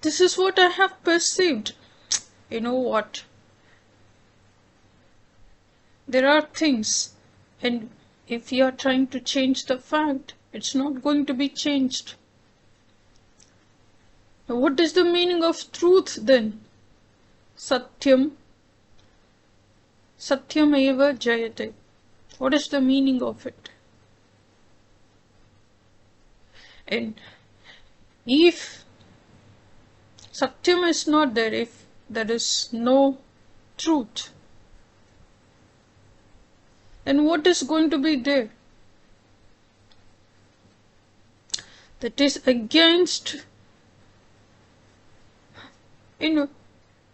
This is what I have perceived. You know what? There are things, and if you are trying to change the fact, it's not going to be changed. Now, what is the meaning of truth then? Satyam. Satyam eva jayate. What is the meaning of it? And if Satyam is not there, if there is no truth, then what is going to be there? That is against,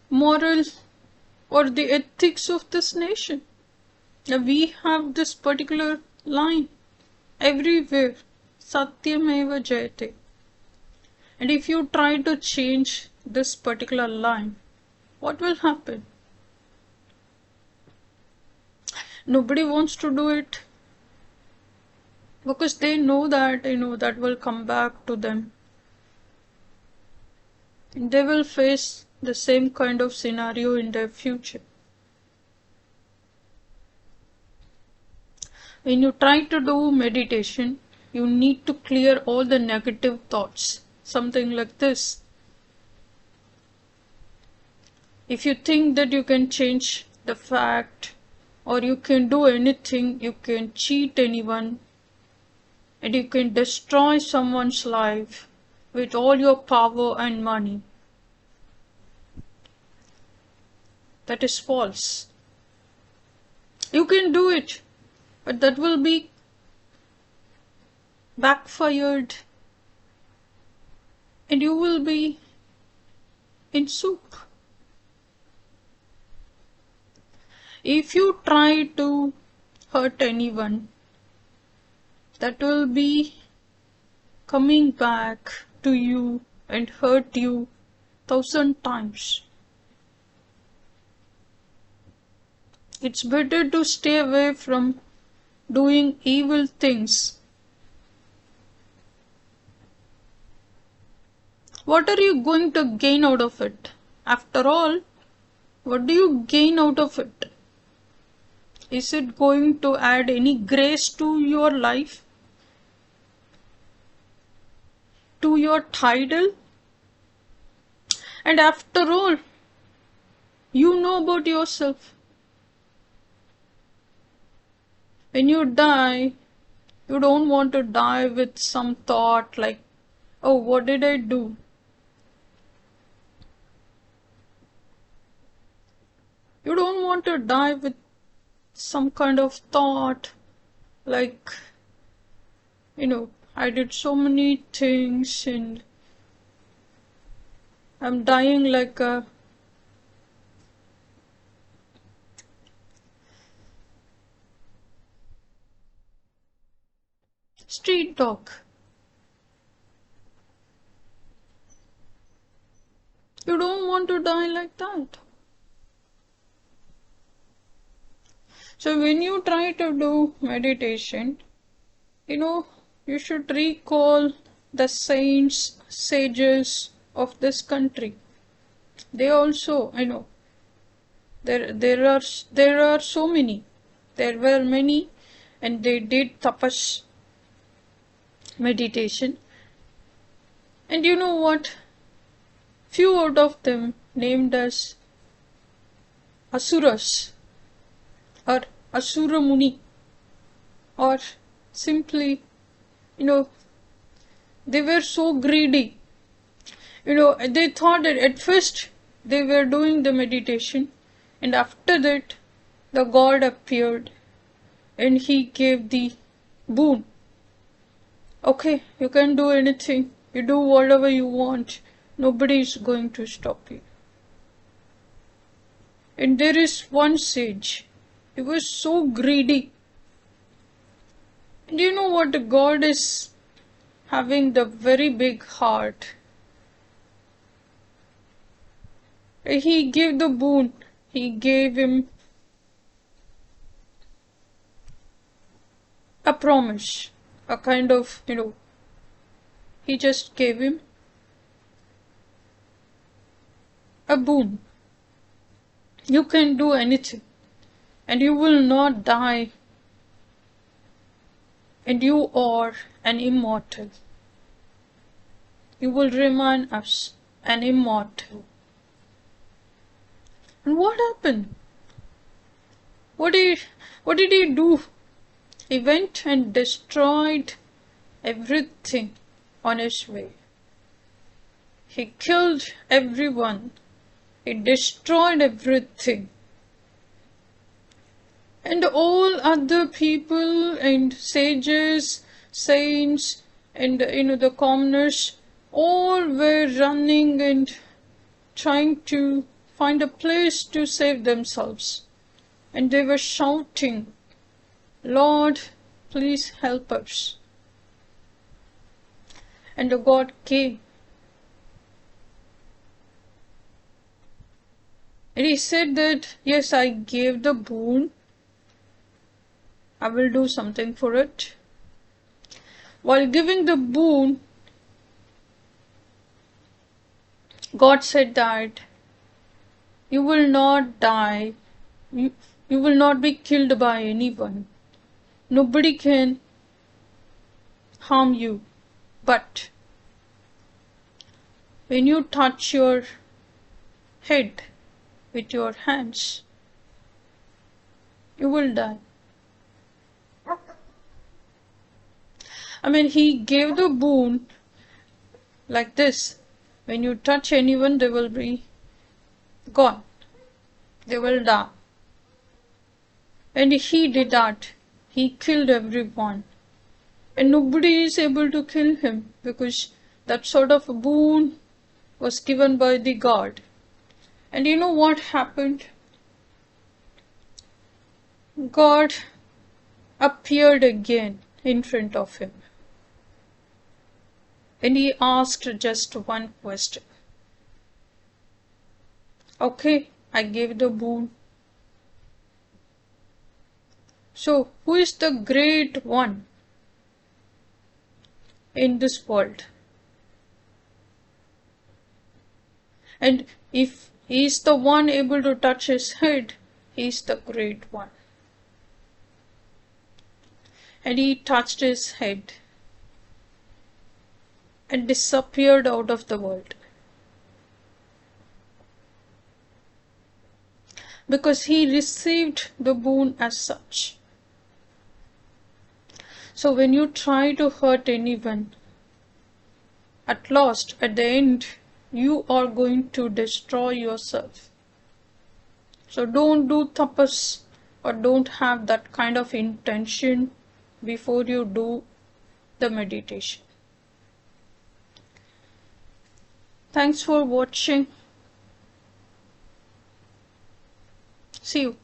moral or the ethics of this nation. Now we have this particular line everywhere, Satyameva Jayate. And if you try to change this particular line, what will happen? Nobody wants to do it because they know that, that will come back to them. And they will face the same kind of scenario in their future. When you try to do meditation, you need to clear all the negative thoughts. Something like this. If you think that you can change the fact, or you can do anything, you can cheat anyone, and you can destroy someone's life with all your power and money, that is false. You can do it, but that will be backfired, and you will be in soup. If you try to hurt anyone, that will be coming back to you and hurt you 1,000 times. It's better to stay away from doing evil things. What are you going to gain out of it? After all, what do you gain out of it? Is it going to add any grace to your life? To your title? And after all, you know about yourself. When you die, you don't want to die with some thought like, oh, what did I do? You don't want to die with some kind of thought like, I did so many things and I'm dying like a street dog. You don't want to die like that. So when you try to do meditation, you should recall the saints, sages of this country. They also, there are so many. There were many, and they did tapas, meditation. And you know what? Few out of them named as Asuras or Asura Muni, or simply, they were so greedy. They thought that at first they were doing the meditation, and after that the God appeared and he gave the boon. Okay, you can do anything, you do whatever you want, nobody is going to stop you. And there is one sage, he was so greedy. And you know what? God is having the very big heart. He gave the boon. He gave him a promise, a kind of, he just gave him a boon. You can do anything and you will not die, and you are an immortal. You will remain as an immortal. And what happened? What did, what did he do? He went and destroyed everything on his way. He killed everyone. He destroyed everything. And all other people and sages, saints, and the commoners, all were running and trying to find a place to save themselves. And they were shouting, Lord, please help us. And the God came. And he said that, yes, I gave the boon. I will do something for it. While giving the boon, God said that you will not die. You will not be killed by anyone. Nobody can harm you. But when you touch your head with your hands, you will die. I mean, he gave the boon like this. When you touch anyone, they will be gone. They will die. And he did that. He killed everyone. And nobody is able to kill him because that sort of a boon was given by the God. And you know what happened? God appeared again in front of him. And he asked just one question. Okay, I gave the boon. So, who is the great one in this world? And if he is the one able to touch his head, he is the great one. And he touched his head and disappeared out of the world. Because he received the boon as such. So when you try to hurt anyone, at last, at the end, you are going to destroy yourself. So don't do tapas or don't have that kind of intention before you do the meditation. Thanks for watching. See you.